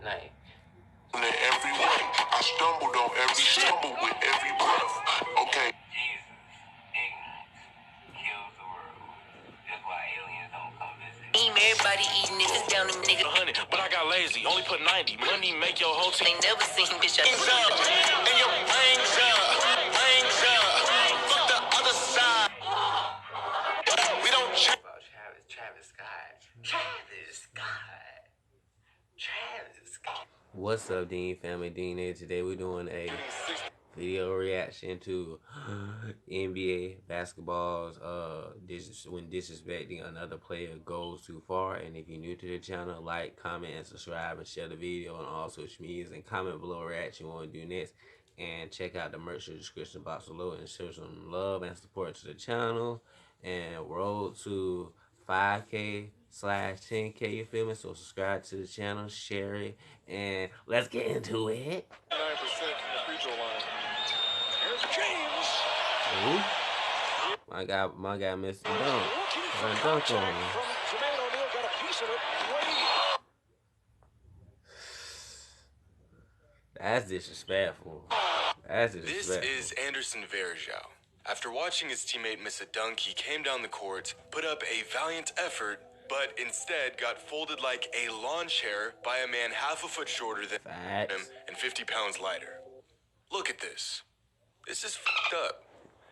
Like, in every way, I stumbled on every stumble with every breath. Okay. Jesus, ignorance kills the world. That's why aliens don't come visit. Everybody eating it, it's down to nigga. 100, but I got lazy. Only put 90. Money make your whole team. Ain't never seen bitch. And your brains up, brains up. Fuck the other side. We don't check. About Travis Scott. Travis Scott. Travis Scott. What's up, Dean family? Dean here. Today we're doing a video reaction to NBA basketball's when disrespecting another player goes too far. And if you're new to the channel, like, comment, and subscribe, and share the video on all social medias, and comment below reaction you want to do next. And check out the merch in the description box below and show some love and support to the channel. And road to 5K/10K, you feel me? So subscribe to the channel, share it, and let's get into it. 9% from the free throw line. Here's James. Ooh. My guy missed the dunk. I dunked on him. Jermaine O'Neal got a piece of it. That's disrespectful. That's disrespectful. This is Anderson Varejao. After watching his teammate miss a dunk, he came down the court, put up a valiant effort, but instead got folded like a lawn chair by a man half a foot shorter than him and 50 pounds lighter. Look at this. This is fucked up.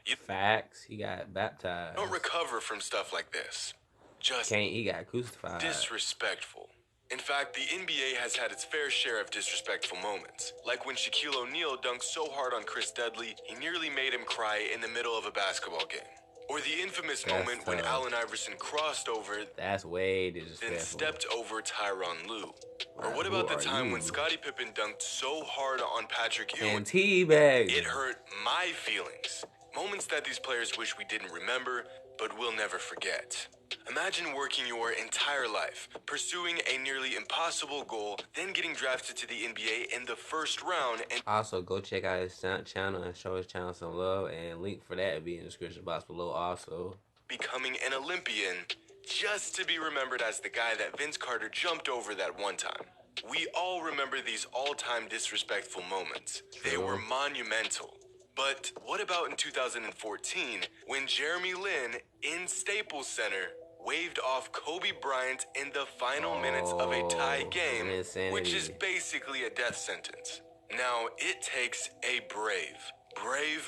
You Facts. He got baptized. don't recover from stuff like this. Just He got crucified. disrespectful. In fact, the NBA has had its fair share of disrespectful moments, like when Shaquille O'Neal dunked so hard on Chris Dudley, he nearly made him cry in the middle of a basketball game. Or the infamous moment when Allen Iverson crossed over, That's way then disrespectful. stepped over Tyronn Lue. Or Wow, what who about the are time you? when Scottie Pippen dunked so hard on Patrick Ewing, And teabag. it hurt my feelings. Moments that these players wish we didn't remember, but will never forget. Imagine working your entire life, pursuing a nearly impossible goal, then getting drafted to the NBA in the first round, and Also, go check out his channel and show his channel some love. And link for that will be in the description box below also. becoming an Olympian, just to be remembered as the guy that Vince Carter jumped over that one time. We all remember these all-time disrespectful moments. They were monumental. But what about in 2014, when Jeremy Lin, in Staples Center, waved off Kobe Bryant in the final minutes of a tie game, insanity. which is basically a death sentence? Now, it takes a brave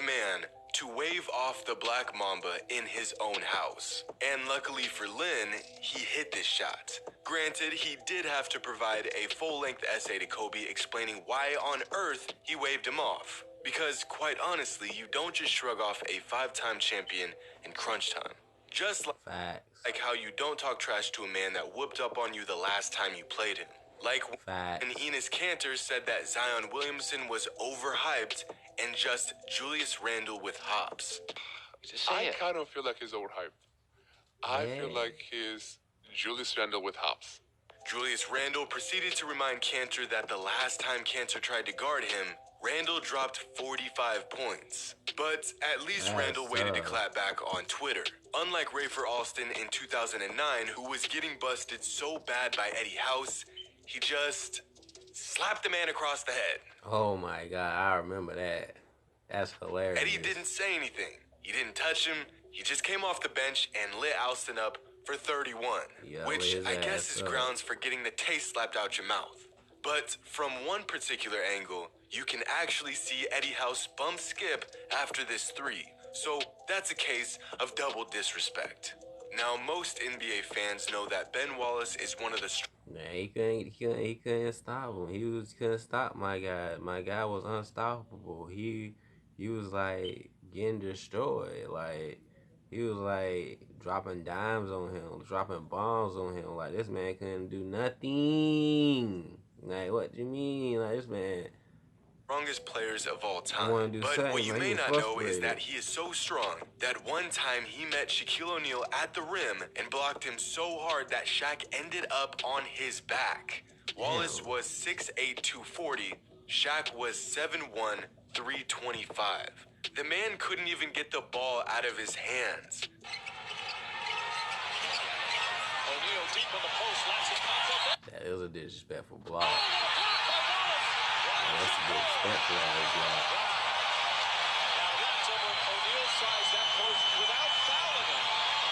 man to wave off the Black Mamba in his own house. And luckily for Lin, he hit this shot. Granted, he did have to provide a full-length essay to Kobe explaining why on earth he waved him off. Because, quite honestly, you don't just shrug off a 5-time champion in crunch time. Just Facts. like how you don't talk trash to a man that whooped up on you the last time you played him. Like Facts. when Enes Kanter said that Zion Williamson was overhyped and just Julius Randle with hops. Just say I it. kind of feel like he's overhyped. I feel Yeah. like he's Julius Randle with hops. Julius Randle proceeded to remind Kanter that the last time Kanter tried to guard him, Randle dropped 45 points. But at least That's Randle waited to tough. clap back on Twitter. Unlike Rafer Alston in 2009, who was getting busted so bad by Eddie House, he just slapped the man across the head. Oh my God, I remember that. That's hilarious. Eddie didn't say anything. He didn't touch him. He just came off the bench and lit Alston up for 31, Yeah, which lit his I guess ass is up. grounds for getting the taste slapped out your mouth. But from one particular angle, you can actually see Eddie House bump skip after this three. So that's a case of double disrespect. Now, most NBA fans know that Ben Wallace is one of the Man, he couldn't stop him. He couldn't stop my guy. My guy was unstoppable. He was like getting destroyed. Like he was like dropping dimes on him, dropping bombs on him. Like this man couldn't do nothing. Like what do you mean? Like this man. strongest players of all wanna time. do But something, what you man. may He was not know is frustrated. that he is so strong that one time he met Shaquille O'Neal at the rim and blocked him so hard that Shaq ended up on his back. Wallace was 6'8", 240. Shaq was 7'1", 325. The man couldn't even get the ball out of his hands. O'Neal deep in the post, lets it pop up. That was a disrespectful block. That's a good step for that as well. Now that's over. O'Neal sized that close without fouling him,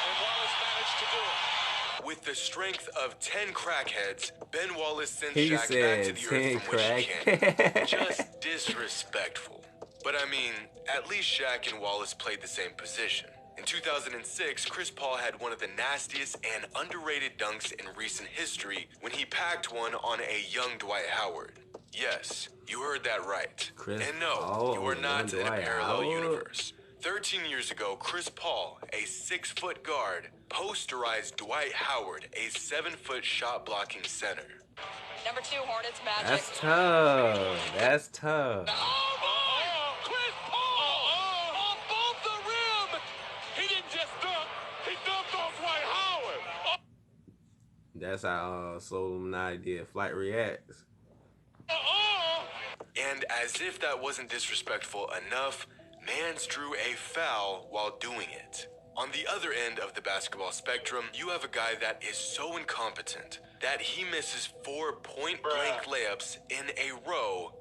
and Wallace managed to do it. With the strength of 10 crackheads, Ben Wallace sent He Shaq back to said the 10 earth from which he came. crack. Just disrespectful. But I mean, at least Shaq and Wallace played the same position. In 2006, Chris Paul had one of the nastiest and underrated dunks in recent history when he packed one on a young Dwight Howard. Yes, you heard that right. Chris And no, Paul you are on not in a Dwight parallel Howard? universe. 13 years ago, Chris Paul, a 6-foot guard, posterized Dwight Howard, a 7-foot shot-blocking center. Number 2, Hornets Magic. That's tough. That's tough. Chris Paul on both the rim. He didn't just dunk. He dunked on Dwight Howard. That's how Soul Illuminati did Flight Reacts. And as if that wasn't disrespectful enough, Mans drew a foul while doing it. On the other end of the basketball spectrum, you have a guy that is so incompetent that he misses 4 point-blank layups in a row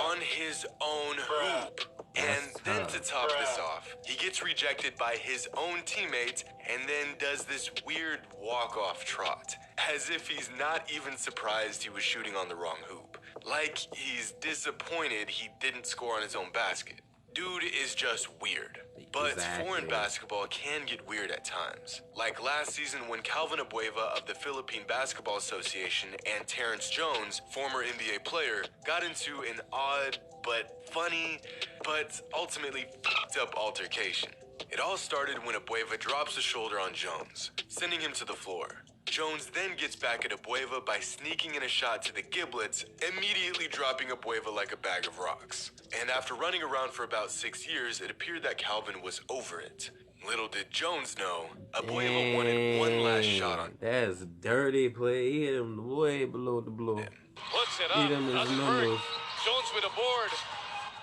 on his own hoop. And then to top this off, he gets rejected by his own teammates and then does this weird walk-off trot, as if he's not even surprised he was shooting on the wrong hoop. Like he's disappointed he didn't score on his own basket. Dude is just weird. But Exactly. foreign basketball can get weird at times. Like last season when Calvin Abueva of the Philippine Basketball Association and Terrence Jones, former NBA player, got into an odd but funny, but ultimately f***ed up altercation. It all started when Abueva drops a shoulder on Jones, sending him to the floor. Jones then gets back at Abueva by sneaking in a shot to the giblets, immediately dropping Abueva like a bag of rocks. And after running around for about 6 years, it appeared that Calvin was over it. Little did Jones know, Abueva wanted one last shot on That's dirty play. He hit him way below the blow. Puts it He up. done his Doesn't numbers. hurt. Jones with a board.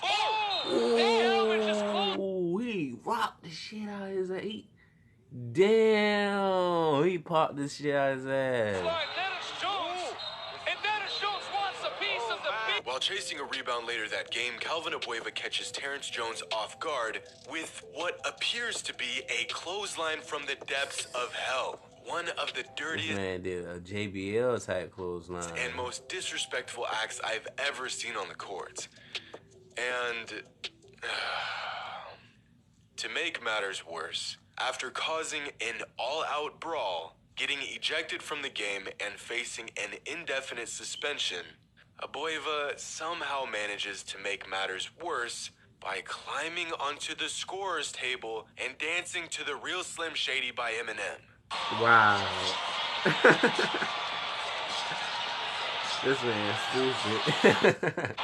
Oh! Calvin just closed. Oh, he rocked the shit out of his ass. Damn, he popped the shit out of his ass. Dennis Jones. And Dennis Jones wants a piece of the beat. While chasing a rebound later that game, Calvin Abueva catches Terrence Jones off guard with what appears to be a clothesline from the depths of hell. One of the This dirtiest man did a JBL type clothesline. and most disrespectful acts I've ever seen on the court. And to make matters worse, after causing an all-out brawl, getting ejected from the game, and facing an indefinite suspension, Abueva somehow manages to make matters worse by climbing onto the scorer's table and dancing to the Real Slim Shady by Eminem. Wow. This man's stupid.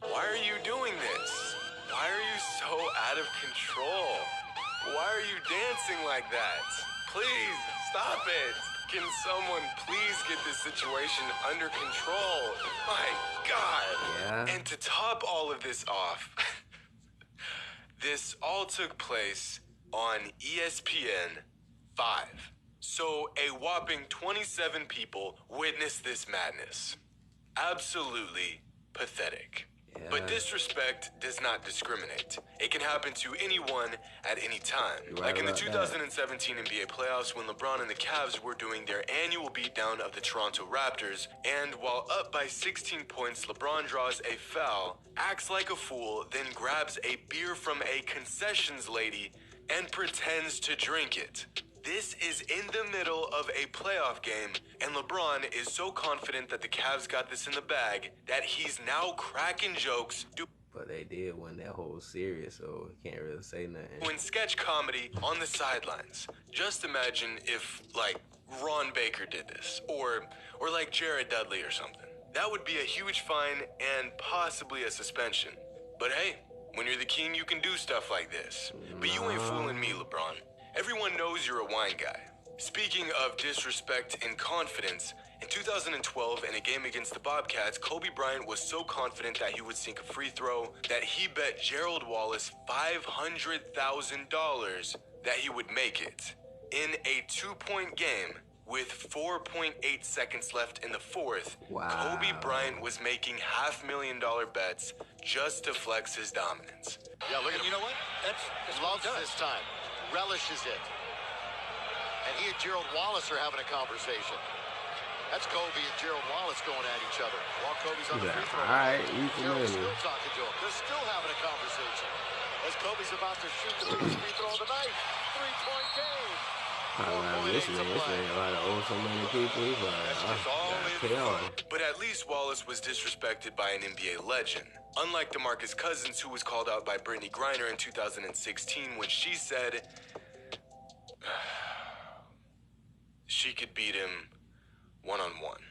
Why are you doing this? Why are you so out of control? Why are you dancing like that? Please, stop it. Can someone please get this situation under control? My God. Yeah. And to top all of this off, this all took place on ESPN 5. So a whopping 27 people witnessed this madness. Absolutely pathetic. But disrespect does not discriminate. It can happen to anyone at any time. You're right Like in the about 2017 NBA playoffs when LeBron and the Cavs were doing their annual beatdown of the Toronto Raptors, and while up by 16 points, LeBron draws a foul, acts like a fool, then grabs a beer from a concessions lady and pretends to drink it. This is in the middle of a playoff game, and LeBron is so confident that the Cavs got this in the bag that he's now cracking jokes, But they did win that whole series, so he can't really say nothing. doing sketch comedy on the sidelines. Just imagine if, like, Ron Baker did this, or like Jared Dudley or something. That would be a huge fine and possibly a suspension. But hey, when you're the king, you can do stuff like this. But you ain't fooling me, LeBron. Everyone knows you're a wine guy. Speaking of disrespect and confidence, in 2012, in a game against the Bobcats, Kobe Bryant was so confident that he would sink a free throw that he bet Gerald Wallace $500,000 that he would make it. In a 2-point game, With 4.8 seconds left in the fourth, Wow. Kobe Bryant was making $500,000 bets just to flex his dominance. Yeah, look at him. You know what? That's loves this time. Relishes it. And he and Gerald Wallace are having a conversation. That's Kobe and Gerald Wallace going at each other. While Kobe's on the free throw. All right, you Gerald's familiar. still talking to him. They're still having a conversation. As Kobe's about to shoot the biggest free throw of the night. 3-point game. This man about to owe so many people. He's like, But at least Wallace was disrespected by an NBA legend. Unlike DeMarcus Cousins, who was called out by Brittany Griner in 2016 when she said she could beat him one-on-one.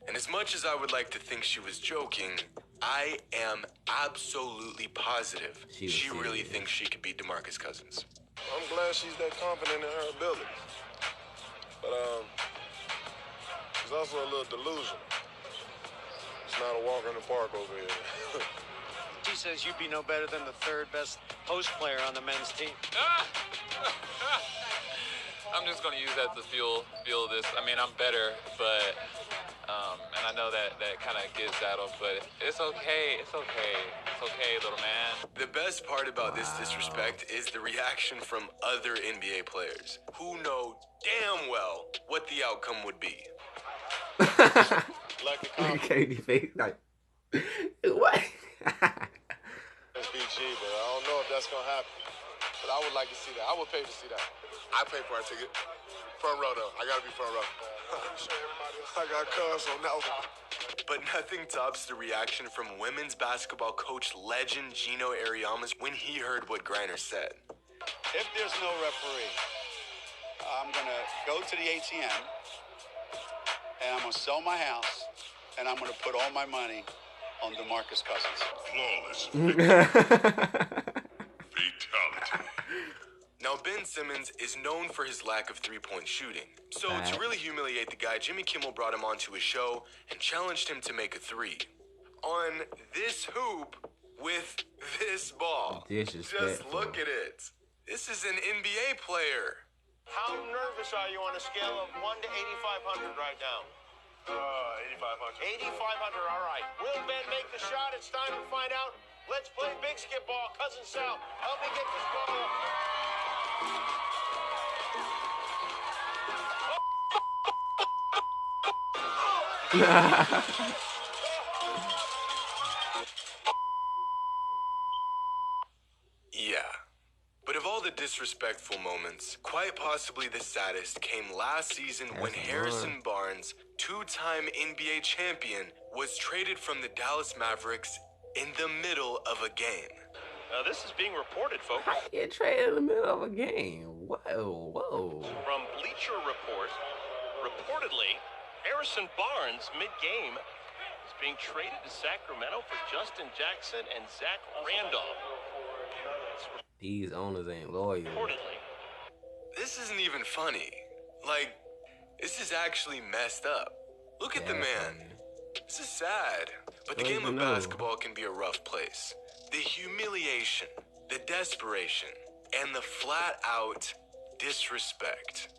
And as much as I would like to think she was joking, I am absolutely positive she really thinks she could beat DeMarcus Cousins. I'm glad she's that confident in her abilities. But she's also a little delusional. It's not a walk in the park over here. She says you'd be no better than the third best post player on the men's team. I'm just gonna use that to fuel this. I mean, I'm better, but and I know that kind of gets at him, but it's okay. It's okay, little man. The best part about this disrespect is the reaction from other NBA players who know damn well what the outcome would be. Like the comment. KD face like what? That's BG, but I don't know if that's gonna happen. But I would like to see that. I would pay to see that. I pay for a ticket. Front row, though. I gotta be front row. I'm sure everybody else. I got cuz on that one. But nothing tops the reaction from women's basketball coach legend Gino Ariamas when he heard what Griner said. If there's no referee, I'm going to go to the ATM, and I'm going to sell my house, and I'm going to put all my money on DeMarcus Cousins. Flawless. Fatality. Now, Ben Simmons is known for his lack of three-point shooting. So to really humiliate the guy, Jimmy Kimmel brought him onto his show and challenged him to make a three. On this hoop with this ball. Just look at it. This is an NBA player. How nervous are you on a scale of 1 to 8,500 right now? 8,500. 8,500, all right. Will Ben make the shot? It's time to find out. Let's play big skip ball. Cousin Sal, help me get this ball up. Yeah. But of all the disrespectful moments, quite possibly the saddest came last season when Harrison Barnes, two-time NBA champion, was traded from the Dallas Mavericks in the middle of a game. This is being reported, folks. Get traded in the middle of a game. Whoa. From Bleacher Report, reportedly, Harrison Barnes, mid-game, is being traded to Sacramento for Justin Jackson and Zach Randolph. These owners ain't loyal. Reportedly. This isn't even funny. Like, this is actually messed up. Look at the man. This is sad. But the game of basketball can be a rough place. The humiliation, the desperation, and the flat-out disrespect.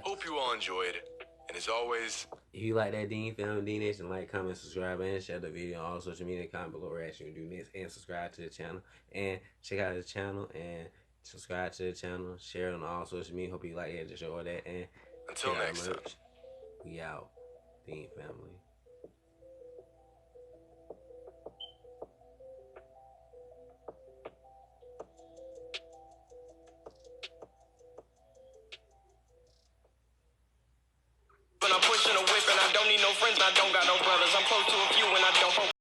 Hope you all enjoyed. And as always, if you like that Dean Family D Nation, like, comment, subscribe, and share the video on all social media. Comment below reaction you do next, and subscribe to the channel. And check out the channel and subscribe to the channel. Share it on all social media. Hope you like it, just show that. And until next time, we out. Dean Family. When I'm pushing a whip and I don't need no friends and I don't got no brothers. I'm close to a